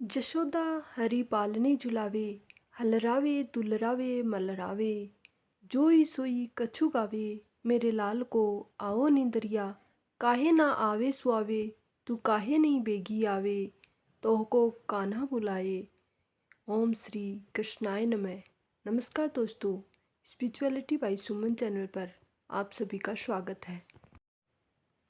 जशोदा हरि पालने झुलावे, हलरावे दुलरावे मलरावे। जोई सोई कछु गावे, मेरे लाल को आओ निंदरिया। काहे ना आवे सुआवे, तू काहे नहीं बेगी आवे। तोहको कान्हा बुलाए। ओम श्री कृष्णाय नमः। नमस्कार दोस्तों, स्पिरिचुअलिटी बाय सुमन चैनल पर आप सभी का स्वागत है।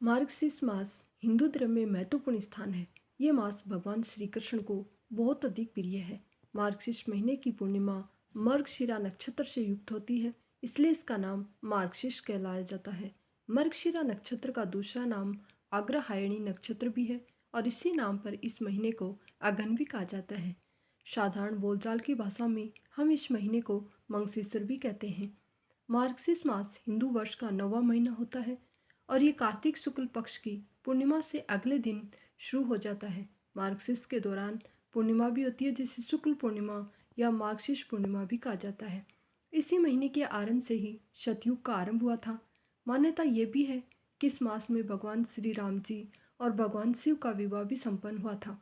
मार्गशीर्ष मास हिंदू धर्म में महत्वपूर्ण स्थान है। ये मास भगवान श्री कृष्ण को बहुत अधिक प्रिय है। मार्गशीर्ष महीने की पूर्णिमा मर्गशिरा नक्षत्र से युक्त होती है, इसलिए इसका नाम मार्गशीर्ष कहलाया जाता है। मर्गशिरा नक्षत्र का दूसरा नाम अग्रहायणी नक्षत्र भी है और इसी नाम पर इस महीने को अगहन भी कहा जाता है। साधारण बोलचाल की भाषा में हम इस महीने को मंगशीर्ष भी कहते हैं। मार्गशीर्ष मास हिंदू वर्ष का 9वां महीना होता है और ये कार्तिक शुक्ल पक्ष की पूर्णिमा से अगले दिन शुरू हो जाता है। मार्गशीर्ष के दौरान पूर्णिमा भी होती है, जिसे शुक्ल पूर्णिमा या मार्गशीर्ष पूर्णिमा भी कहा जाता है। इसी महीने के आरंभ से ही सतयुग का आरंभ हुआ था। मान्यता ये भी है कि इस मास में भगवान श्री राम जी और भगवान शिव का विवाह भी संपन्न हुआ था।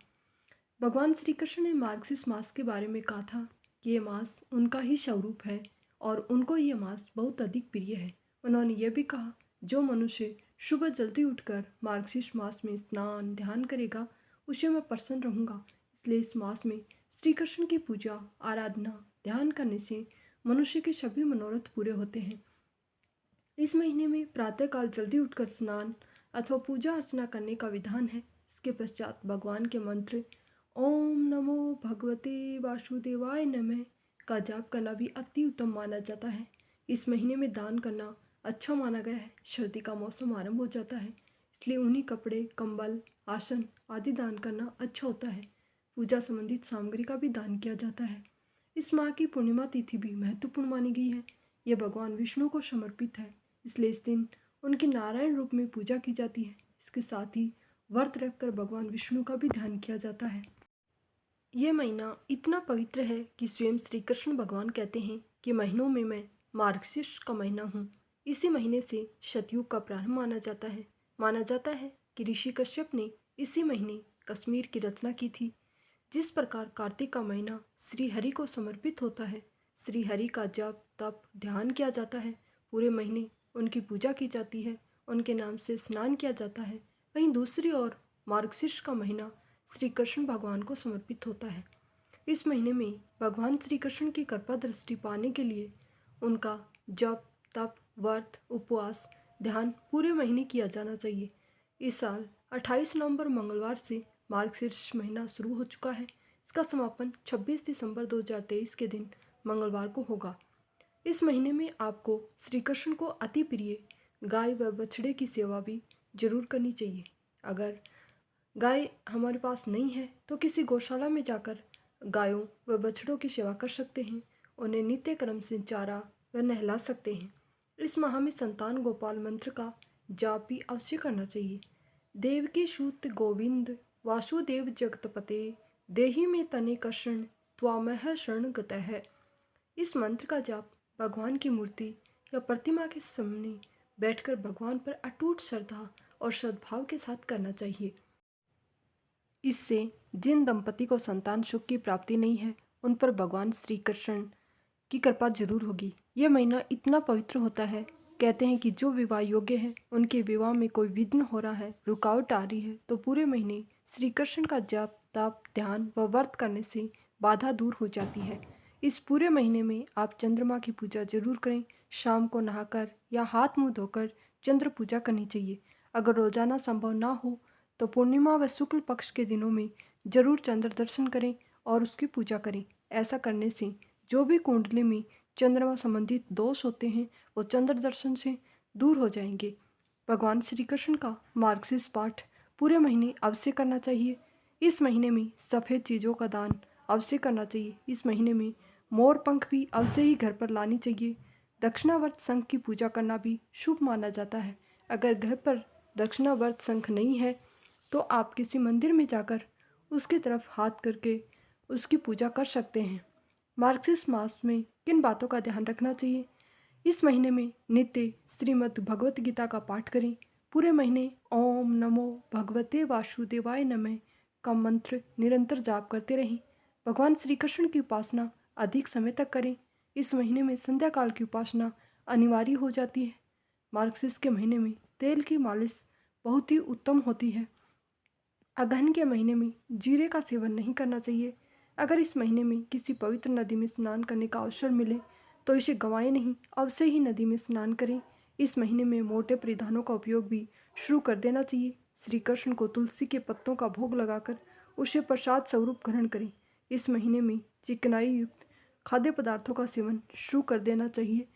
भगवान श्री कृष्ण ने मार्गशीर्ष मास के बारे में कहा था कि ये मास उनका ही स्वरूप है और उनको ये मास बहुत अधिक प्रिय है। उन्होंने ये भी कहा, जो मनुष्य सुबह जल्दी उठकर मार्गशीर्ष मास में स्नान ध्यान करेगा, उसे मैं प्रसन्न रहूँगा। इसलिए इस मास में श्री कृष्ण की पूजा आराधना ध्यान करने से मनुष्य के सभी मनोरथ पूरे होते हैं। इस महीने में प्रातःकाल जल्दी उठकर स्नान अथवा पूजा अर्चना करने का विधान है। इसके पश्चात भगवान के मंत्र ओम नमो भगवते वासुदेवाय नमः का जाप करना भी अति उत्तम माना जाता है। इस महीने में दान करना अच्छा माना गया है। सर्दी का मौसम आरंभ हो जाता है, इसलिए ऊनी कपड़े, कंबल, आसन आदि दान करना अच्छा होता है। पूजा संबंधित सामग्री का भी दान किया जाता है। इस माह की पूर्णिमा तिथि भी महत्वपूर्ण मानी गई है। यह भगवान विष्णु को समर्पित है, इसलिए इस दिन उनकी नारायण रूप में पूजा की जाती है। इसके साथ ही व्रत रखकर भगवान विष्णु का भी ध्यान किया जाता है। यह महीना इतना पवित्र है कि स्वयं श्री कृष्ण भगवान कहते हैं कि महीनों में मैं मार्गशीर्ष का महीना हूँ। इसी महीने से सतयुग का प्रारंभ माना जाता है। माना जाता है कि ऋषि कश्यप ने इसी महीने कश्मीर की रचना की थी। जिस प्रकार कार्तिक का महीना श्री हरि को समर्पित होता है, श्री हरि का जप तप ध्यान किया जाता है, पूरे महीने उनकी पूजा की जाती है, उनके नाम से स्नान किया जाता है। वहीं दूसरी ओर मार्गशीर्ष का महीना श्री कृष्ण भगवान को समर्पित होता है। इस महीने में भगवान श्री कृष्ण की कृपा दृष्टि पाने के लिए उनका जप तप व्रत उपवास ध्यान पूरे महीने किया जाना चाहिए। इस साल 28 नवंबर मंगलवार से मार्गशीर्ष महीना शुरू हो चुका है। इसका समापन 26 दिसंबर 2023 के दिन मंगलवार को होगा। इस महीने में आपको श्री कृष्ण को अति प्रिय गाय व बछड़े की सेवा भी जरूर करनी चाहिए। अगर गाय हमारे पास नहीं है तो किसी गौशाला में जाकर गायों व बछड़ों की सेवा कर सकते हैं। उन्हें नित्य क्रम से चारा व नहला सकते हैं। इस माह में संतान गोपाल मंत्र का जाप भी अवश्य करना चाहिए। देवकी सूत गोविंद वासुदेव जगतपते देहि में तने कृष्ण त्वामह शरण गतः। इस मंत्र का जाप भगवान की मूर्ति या प्रतिमा के सामने बैठकर भगवान पर अटूट श्रद्धा और सद्भाव के साथ करना चाहिए। इससे जिन दंपति को संतान सुख की प्राप्ति नहीं है, उन पर भगवान श्री कृष्ण की कृपा जरूर होगी। यह महीना इतना पवित्र होता है, कहते हैं कि जो विवाह योग्य है उनके विवाह में कोई विघ्न हो रहा है, रुकावट आ रही है, तो पूरे महीने श्री कृष्ण का जाप तप ध्यान व व्रत करने से बाधा दूर हो जाती है। इस पूरे महीने में आप चंद्रमा की पूजा जरूर करें। शाम को नहाकर या हाथ मुंह धोकर चंद्र पूजा करनी चाहिए। अगर रोजाना संभव ना हो तो पूर्णिमा व शुक्ल पक्ष के दिनों में जरूर चंद्र दर्शन करें और उसकी पूजा करें। ऐसा करने से जो भी कुंडली में चंद्रमा संबंधित दोष होते हैं वो चंद्र दर्शन से दूर हो जाएंगे। भगवान श्री कृष्ण का मार्गशीर्ष पाठ पूरे महीने अवश्य करना चाहिए। इस महीने में सफ़ेद चीज़ों का दान अवश्य करना चाहिए। इस महीने में मोर पंख भी अवश्य ही घर पर लानी चाहिए। दक्षिणावर्त शंख की पूजा करना भी शुभ माना जाता है। अगर घर पर दक्षिणावर्त शंख नहीं है तो आप किसी मंदिर में जाकर उसकी तरफ हाथ करके उसकी पूजा कर सकते हैं। मार्गशीर्ष मास में किन बातों का ध्यान रखना चाहिए? इस महीने में नित्य श्रीमद् भगवत गीता का पाठ करें। पूरे महीने ओम नमो भगवते वासुदेवाय नमः का मंत्र निरंतर जाप करते रहें। भगवान श्री कृष्ण की उपासना अधिक समय तक करें। इस महीने में संध्या काल की उपासना अनिवार्य हो जाती है। मार्गशीर्ष के महीने में तेल की मालिश बहुत ही उत्तम होती है। अगहन के महीने में जीरे का सेवन नहीं करना चाहिए। अगर इस महीने में किसी पवित्र नदी में स्नान करने का अवसर मिले तो इसे गंवाएं नहीं, अवश्य ही नदी में स्नान करें। इस महीने में मोटे परिधानों का उपयोग भी शुरू कर देना चाहिए। श्री कृष्ण को तुलसी के पत्तों का भोग लगाकर उसे प्रसाद स्वरूप ग्रहण करें। इस महीने में चिकनाई युक्त खाद्य पदार्थों का सेवन शुरू कर देना चाहिए।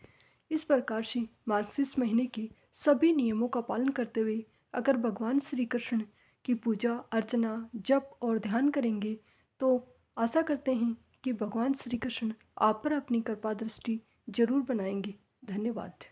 इस प्रकार से मार्गशीर्ष महीने के सभी नियमों का पालन करते हुए अगर भगवान श्री कृष्ण की पूजा अर्चना जप और ध्यान करेंगे तो आशा करते हैं कि भगवान श्री कृष्ण आप पर अपनी कृपा दृष्टि जरूर बनाएंगे। धन्यवाद।